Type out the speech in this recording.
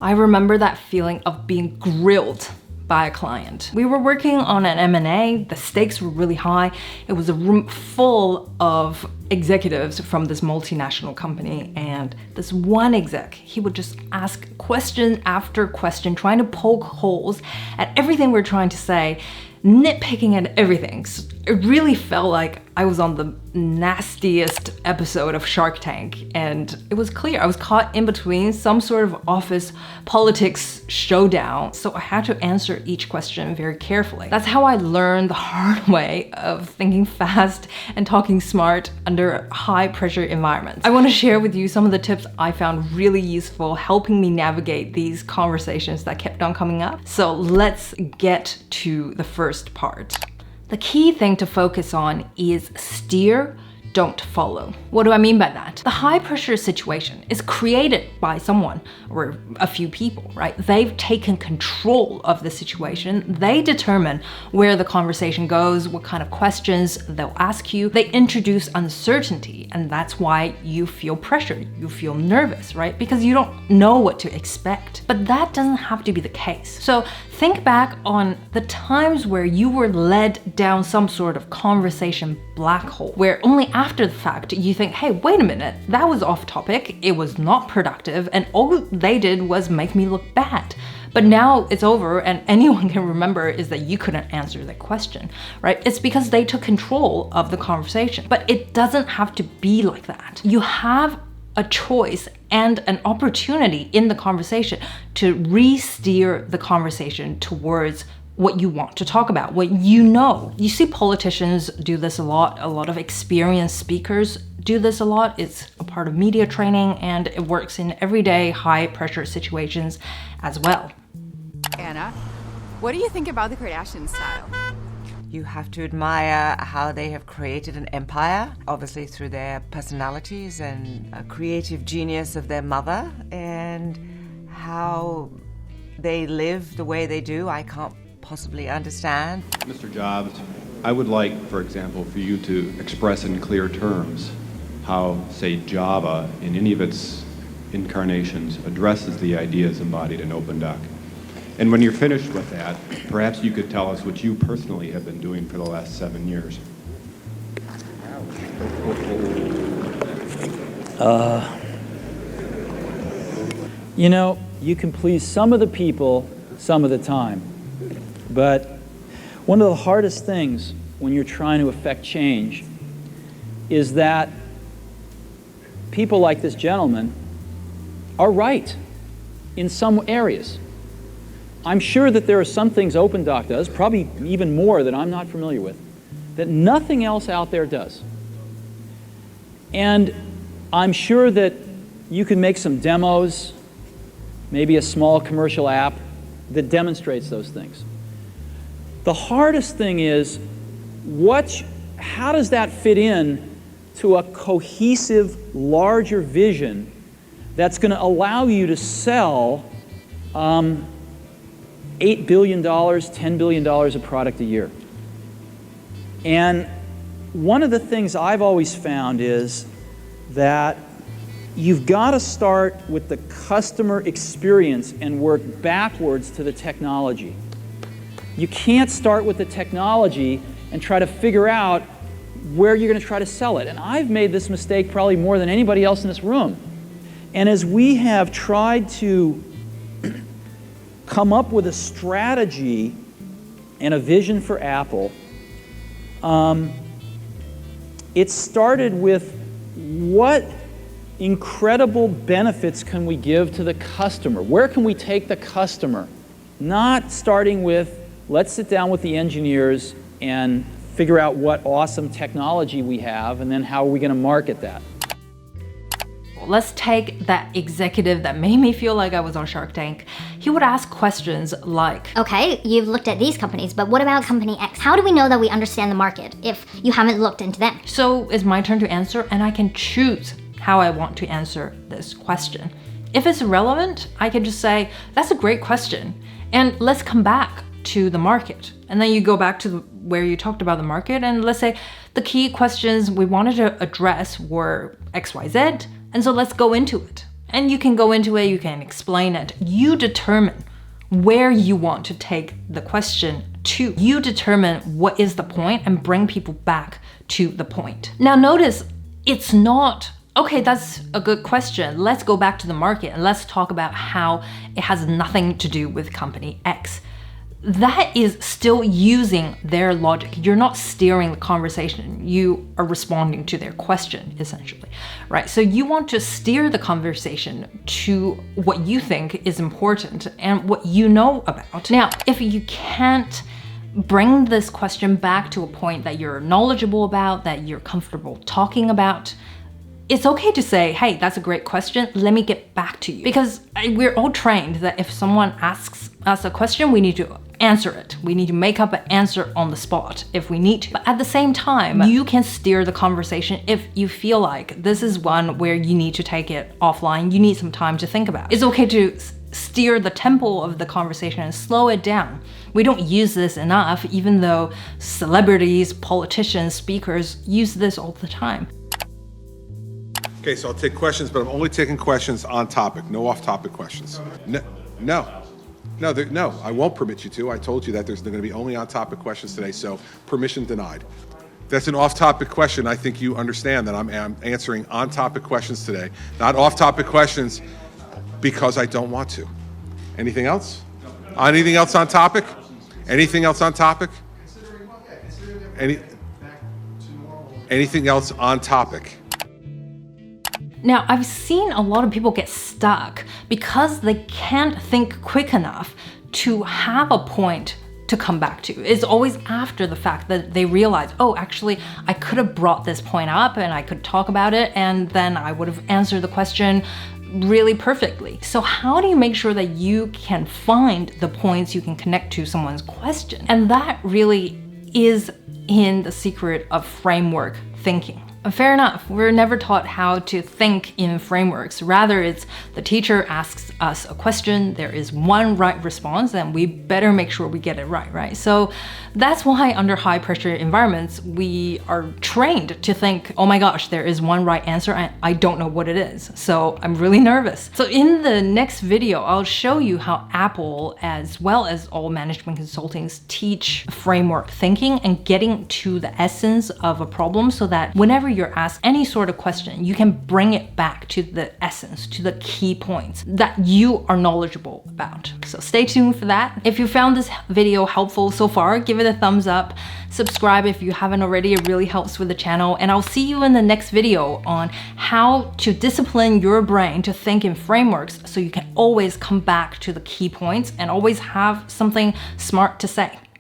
I remember that feeling of being grilled by a client. We were working on an M&A, the stakes were really high. It was a room full of executives from this multinational company, and this one exec, he would just ask question after question, trying to poke holes at everything we're trying to say, nitpicking at everything. So it really felt like I was on the nastiest episode of Shark Tank, and it was clear I was caught in between some sort of office politics showdown, so I had to answer each question very carefully. That's how I learned the hard way of thinking fast and talking smart under high pressure environments. I want to share with you some of the tips I found really useful, helping me navigate these conversations that kept on coming up. So let's get to the first part. The key thing to focus on is steer, don't follow. What do I mean by that? The high pressure situation is created by someone or a few people, right? They've taken control of the situation. They determine where the conversation goes, what kind of questions they'll ask you. They introduce uncertainty, and that's why you feel pressure. You feel nervous, right? Because you don't know what to expect. But that doesn't have to be the case. So think back on the times where you were led down some sort of conversation black hole, where only after the fact you think, hey, wait a minute, that was off topic, it was not productive, and all they did was make me look bad. But now it's over, and anyone can remember is that you couldn't answer the question, right? It's because they took control of the conversation. But it doesn't have to be like that. You have a choice and an opportunity in the conversation to re-steer the conversation towards what you want to talk about, what you know. You see politicians do this a lot of experienced speakers do this a lot. It's a part of media training, and it works in everyday high pressure situations as well. Anna, what do you think about the Kardashian style? You have to admire how they have created an empire, obviously through their personalities and a creative genius of their mother, and how they live the way they do. I can't possibly understand. Mr. Jobs, I would like, for example, for you to express in clear terms how, say, Java, in any of its incarnations, addresses the ideas embodied in OpenDoc. And when you're finished with that, perhaps you could tell us what you personally have been doing for the last 7 years. You know, you can please some of the people some of the time. But one of the hardest things when you're trying to affect change is that people like this gentleman are right in some areas. I'm sure that there are some things OpenDoc does, probably even more that I'm not familiar with, that nothing else out there does. And I'm sure that you can make some demos, maybe a small commercial app that demonstrates those things. The hardest thing is, how does that fit in to a cohesive, larger vision that's going to allow you to sell $8 billion, $10 billion of product a year? And one of the things I've always found is that you've got to start with the customer experience and work backwards to the technology. You can't start with the technology and try to figure out where you're going to try to sell it. And I've made this mistake probably more than anybody else in this room. And as we have tried to come up with a strategy and a vision for Apple, it started with what incredible benefits can we give to the customer? Where can we take the customer? Not starting with, let's sit down with the engineers and figure out what awesome technology we have, and then how are we going to market that. Let's take that executive that made me feel like I was on Shark Tank. He would ask questions like, okay, you've looked at these companies, but what about company X? How do we know that we understand the market if you haven't looked into them? So it's my turn to answer, and I can choose how I want to answer this question. If it's relevant, I can just say, that's a great question, and let's come back to the market. And then you go back to where you talked about the market, and let's say the key questions we wanted to address were XYZ, and so let's go into it. And you can go into it, you can explain it. You determine where you want to take the question to. You determine what is the point and bring people back to the point. Now notice, it's not, okay, that's a good question. Let's go back to the market and let's talk about how it has nothing to do with company X. That is still using their logic. You're not steering the conversation. You are responding to their question, essentially, right? So you want to steer the conversation to what you think is important and what you know about. Now, if you can't bring this question back to a point that you're knowledgeable about, that you're comfortable talking about, it's okay to say, hey, that's a great question, let me get back to you. Because we're all trained that if someone asks us a question, we need to answer it. We need to make up an answer on the spot if we need to. But at the same time, you can steer the conversation if you feel like this is one where you need to take it offline, you need some time to think about. It's okay to steer the tempo of the conversation and slow it down. We don't use this enough, even though celebrities, politicians, speakers use this all the time. Okay, so I'll take questions, but I'm only taking questions on topic, no off-topic questions. No, I won't permit you to. I told you that there's going to be only on-topic questions today, so permission denied. That's an off-topic question. I think you understand that I'm answering on-topic questions today, not off-topic questions because I don't want to. Anything else? Anything else on topic? Anything else on topic? Anything else on topic? Now, I've seen a lot of people get stuck because they can't think quick enough to have a point to come back to. It's always after the fact that they realize, oh, actually, I could have brought this point up and I could talk about it and then I would have answered the question really perfectly. So how do you make sure that you can find the points you can connect to someone's question? And that really is in the secret of framework thinking. Fair enough, we're never taught how to think in frameworks. Rather, it's the teacher asks us a question, there is one right response, and we better make sure we get it right? So that's why under high pressure environments, we are trained to think, oh my gosh, there is one right answer and I don't know what it is. So I'm really nervous. So in the next video, I'll show you how Apple, as well as all management consultings, teach framework thinking and getting to the essence of a problem so that whenever you're asked any sort of question, you can bring it back to the essence, to the key points that you are knowledgeable about. So stay tuned for that. If you found this video helpful so far, give it a thumbs up. Subscribe if you haven't already, it really helps with the channel. And I'll see you in the next video on how to discipline your brain to think in frameworks so you can always come back to the key points and always have something smart to say.